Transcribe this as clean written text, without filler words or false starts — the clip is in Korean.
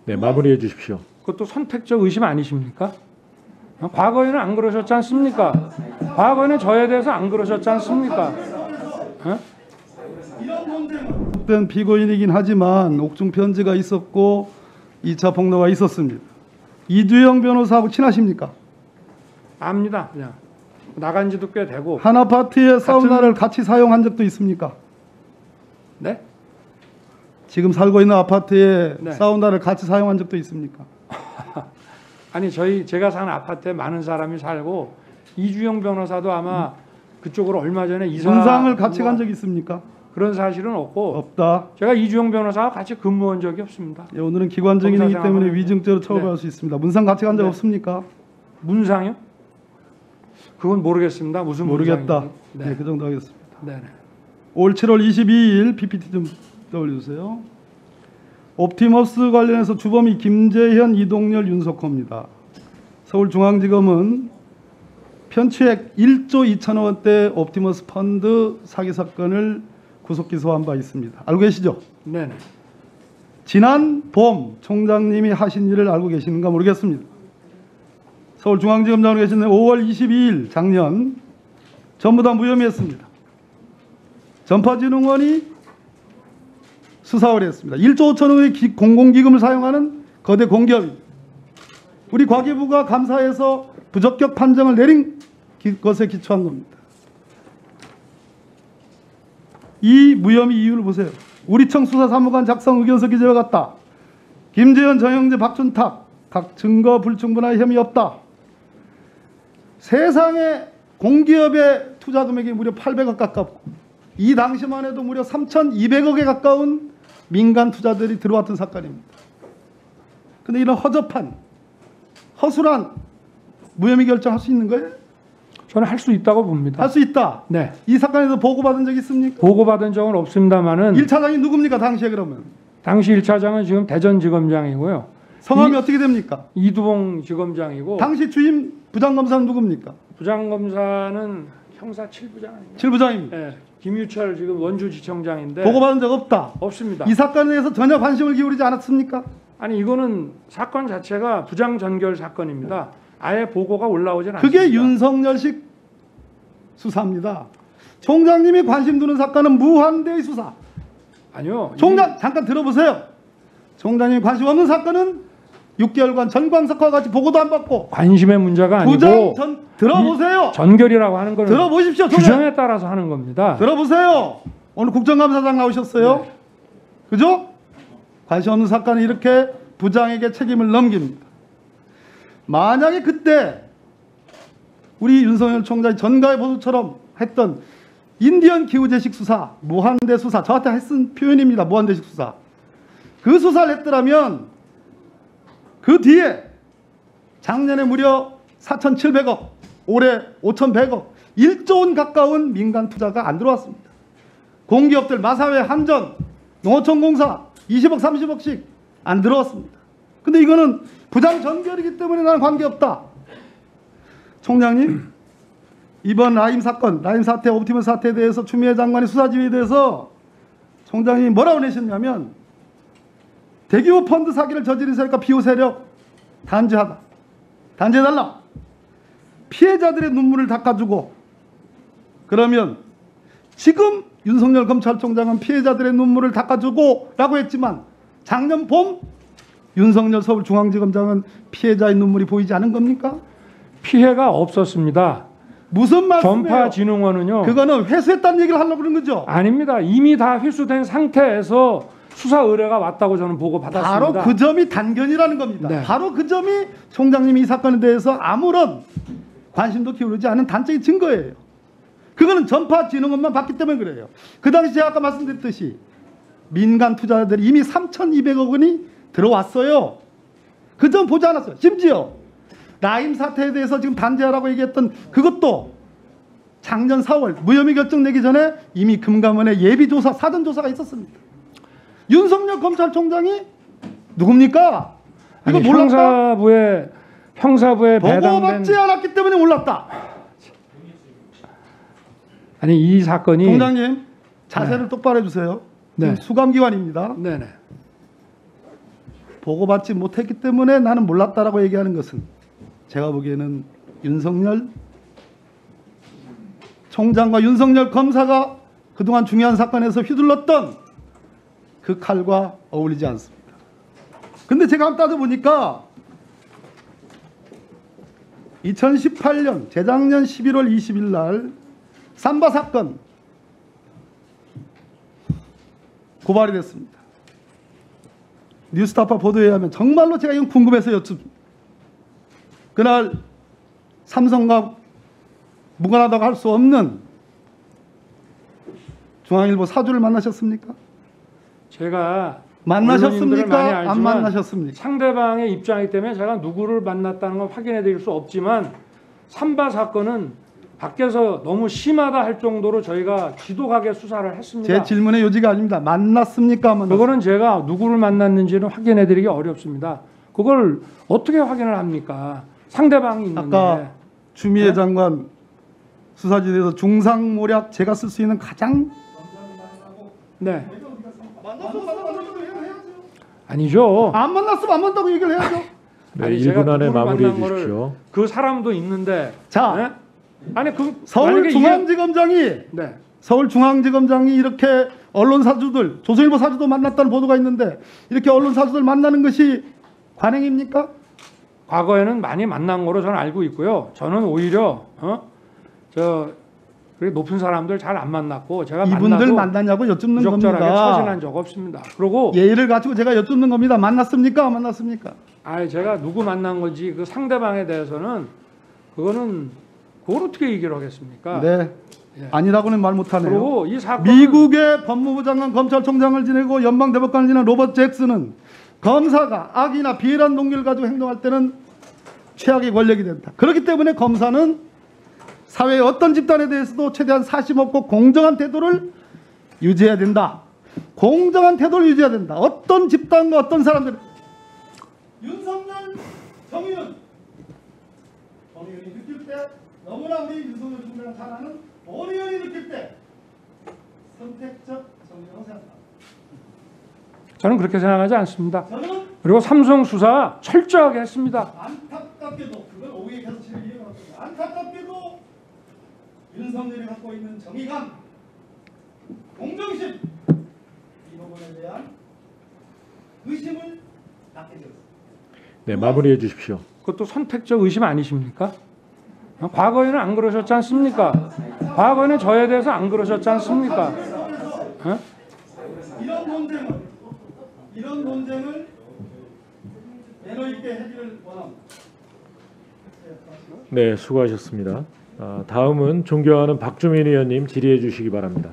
네, 마무리해 주십시오. 그것도 선택적 의심 아니십니까? 과거에는 안 그러셨지 않습니까? 과거에는 저에 대해서 안 그러셨지 않습니까? 된 피고인이긴 하지만 옥중 편지가 있었고 2차 폭로가 있었습니다. 이두영 변호사하고 친하십니까? 압니다. 그냥 나간 지도 꽤 되고. 한 아파트의 사우나를 같이 사용한 적도 있습니까? 네? 지금 살고 있는 아파트에 네. 사우나를 같이 사용한 적도 있습니까? 아니 제가 사는 아파트에 많은 사람이 살고 이주영 변호사도 아마 그쪽으로 얼마 전에 이사 문상을 같이 간 적이 있습니까? 그런 사실은 없고 없다. 제가 이주영 변호사와 같이 근무한 적이 없습니다. 예, 오늘은 기관적이기 때문에 위증죄로 처벌할 네. 수 있습니다. 문상 같이 간 적 네. 없습니까? 문상요? 그건 모르겠습니다. 무슨 모르겠다. 문상인지. 네. 네. 그 정도 하겠습니다. 네네. 올 7월 22일 PPT 좀 떠올려주세요. 옵티머스 관련해서 주범이 김재현, 이동열, 윤석호입니다. 서울중앙지검은 편취액 1조 2천억 원대 옵티머스 펀드 사기 사건을 구속 기소한 바 있습니다. 알고 계시죠? 네네. 지난 봄 총장님이 하신 일을 알고 계시는가 모르겠습니다. 서울중앙지검장으로 계신 5월 22일 작년 전부 다 무혐의했습니다. 전파진흥원이 수사를 했습니다. 1조 5천억의 공공기금을 사용하는 거대 공기업입니다. 우리 과기부가 감사해서 부적격 판정을 내린 것에 기초한 겁니다. 이 무혐의 이유를 보세요. 우리청 수사사무관 작성 의견서 기재와 같다. 김재현, 정영재, 박준탁 각 증거 불충분한 혐의 없다. 세상에 공기업의 투자 금액이 무려 800억 가깝고 이 당시만 해도 무려 3,200억에 가까운 민간 투자들이 들어왔던 사건입니다. 그런데 이런 허접한 허술한 무혐의 결정할 수 있는 거예요? 저는 할 수 있다고 봅니다. 할 수 있다. 네. 이 사건에서 보고받은 적 있습니까? 보고받은 적은 없습니다만은 1차장이 누굽니까? 당시에 그러면. 당시 1차장은 지금 성함이 대전지검장이고요. 어떻게 됩니까? 이두봉 지검장이고 당시 주임 부장검사는 누굽니까? 부장검사는 형사 7부장 아닌가요? 7부장입니다. 네. 김유철 지금 원주지청장인데 보고받은 적 없다. 없습니다. 이 사건에 대해서 전혀 관심을 기울이지 않았습니까? 아니 이거는 사건 자체가 부장 전결 사건입니다. 아예 보고가 올라오질 않습니다. 그게 윤석열식 수사입니다. 총장님이 관심 두는 사건은 무한대의 수사. 아니요. 총장 잠깐 들어보세요. 총장님이 관심 없는 사건은 6개월간 전광석과 같이 보고도 안 받고 관심의 문제가 아니고 부장 들어보세요. 전결이라고 하는 거는 들어보십시오. 규정에 따라서 하는 겁니다. 들어보세요. 오늘 국정감사장 나오셨어요. 네. 그죠? 관심 없는 사건은 이렇게 부장에게 책임을 넘깁니다. 만약에 그때 우리 윤석열 총장이 전가의 보수처럼 했던 인디언 기후재식 수사, 무한대 수사, 저한테 쓴 표현입니다. 무한대식 수사. 그 수사를 했더라면 그 뒤에 작년에 무려 4,700억, 올해 5,100억, 1조 원 가까운 민간 투자가 안 들어왔습니다. 공기업들 마사회, 한전, 농어촌공사 20억, 30억씩 안 들어왔습니다. 근데 이거는 부장 전결이기 때문에 나는 관계없다. 총장님, 이번 라임 사건, 라임 사태, 옵티머스 사태에 대해서 추미애 장관의 수사 지휘에 대해서 총장님이 뭐라고 내셨냐면 대규모 펀드 사기를 저지른 세력과 비호 세력 단죄하다. 단죄해달라. 피해자들의 눈물을 닦아주고 그러면 지금 윤석열 검찰총장은 피해자들의 눈물을 닦아주고 라고 했지만 작년 봄 윤석열 서울중앙지검장은 피해자의 눈물이 보이지 않은 겁니까? 피해가 없었습니다. 무슨 말씀이에요? 전파진흥원은요. 그거는 회수했다는 얘기를 하려고 그러는 거죠? 아닙니다. 이미 다 회수된 상태에서 수사 의뢰가 왔다고 저는 보고 받았습니다. 바로 그 점이 단견이라는 겁니다. 네. 바로 그 점이 총장님이 이 사건에 대해서 아무런 관심도 기울이지 않은 단적인 증거예요. 그거는 전파진흥원만 봤기 때문에 그래요. 그 당시 제가 아까 말씀드렸듯이 민간 투자자들이 이미 3,200억 원이 들어왔어요. 그 점 보지 않았어요. 심지어 라임 사태에 대해서 지금 단죄하라고 얘기했던 그것도 작년 4월 무혐의 결정 내기 전에 이미 금감원의 예비조사, 사전조사가 있었습니다. 윤석열 검찰총장이 누굽니까? 이거 아니, 몰랐다? 형사부에 배당된 보고받지 않았기 때문에 몰랐다. 아니 이 사건이 총장님 자세를 똑바로 해주세요. 네. 수감기관입니다. 네네. 보고받지 못했기 때문에 나는 몰랐다라고 얘기하는 것은 제가 보기에는 윤석열 총장과 윤석열 검사가 그동안 중요한 사건에서 휘둘렀던 그 칼과 어울리지 않습니다. 근데 제가 한번 따져보니까 2018년 재작년 11월 20일 날 삼바 사건 고발이 됐습니다. 뉴스타파 보도에 의하면 정말로 제가 이건 궁금해서 여쭙습니다. 그날 삼성과 무관하다고 할 수 없는 중앙일보 사주를 만나셨습니까? 제가 언론인들을 많이 만나셨습니까? 안 알지만 만나셨습니까? 상대방의 입장이기 때문에 제가 누구를 만났다는 걸 확인해 드릴 수 없지만 삼바 사건은 밖에서 너무 심하다 할 정도로 저희가 지독하게 수사를 했습니다. 제 질문의 요지가 아닙니다. 만났습니까? 안 만났습니까? 그거는 제가 누구를 만났는지는 확인해 드리기 어렵습니다. 그걸 어떻게 확인을 합니까? 상대방이 있는데. 아까 추미애 네? 장관 수사지대에서 중상모략 제가 쓸 수 있는 가장 네. 아니죠. 아니죠. 안 만났으면 안 만났다고 얘기를 해야죠. 네, 아니, 1분 제가 안에 누구를 마무리해 만난 거를 주십시오. 그 사람도 있는데. 자, 네? 아니 그 만약에 서울중앙지검장이 네. 서울중앙지검장이 이렇게 언론 사주들 조선일보 사주도 만났다는 보도가 있는데 이렇게 언론 사주들 만나는 것이 관행입니까? 과거에는 많이 만난 거로 저는 알고 있고요. 저는 오히려 그렇게 높은 사람들 잘 안 만났고 제가 이분들 만나도 만났냐고 여쭙는 부적절하게 겁니다. 처신한 적 없습니다. 그리고 예의를 갖추고 제가 여쭙는 겁니다. 만났습니까? 안 만났습니까? 제가 누구 만난 건지 그 상대방에 대해서는 그걸 어떻게 얘기를 하겠습니까? 네. 예. 아니라고는 말 못하네요. 그리고 이 사건 미국의 법무부 장관 검찰총장을 지내고 연방대법관을 지낸 로버트 잭슨은 검사가 악이나 비열한 동기를 가지고 행동할 때는 최악의 권력이 된다. 그렇기 때문에 검사는 사회의 어떤 집단에 대해서도 최대한 사심 없고 공정한 태도를 유지해야 된다. 공정한 태도를 유지해야 된다. 어떤 집단과 어떤 사람들 윤석열, 정의는 느낄 때 너무나 우리 윤석열 총장 잘 아는 본의원이 느낄 때 선택적 정의라고 생각합니다. 저는 그렇게 생각하지 않습니다. 저는 그리고 삼성 수사 철저하게 했습니다. 안타깝게도 그걸 오후에 계속 제가 이해해봤습니다. 안타깝게도 윤석열이 갖고 있는 정의감, 공정심 이 부분에 대한 의심을 낳게 되었습니다. 네, 마무리해 주십시오. 그것도 선택적 의심 아니십니까? 과거에는 안 그러셨지 않습니까? 과거에는 저에 대해서 안 그러셨지 않습니까? 어? 이런 논쟁을 매너 있게 해결을 원합니다. 네, 수고하셨습니다. 다음은 존경하는 박주민 의원님 질의해 주시기 바랍니다.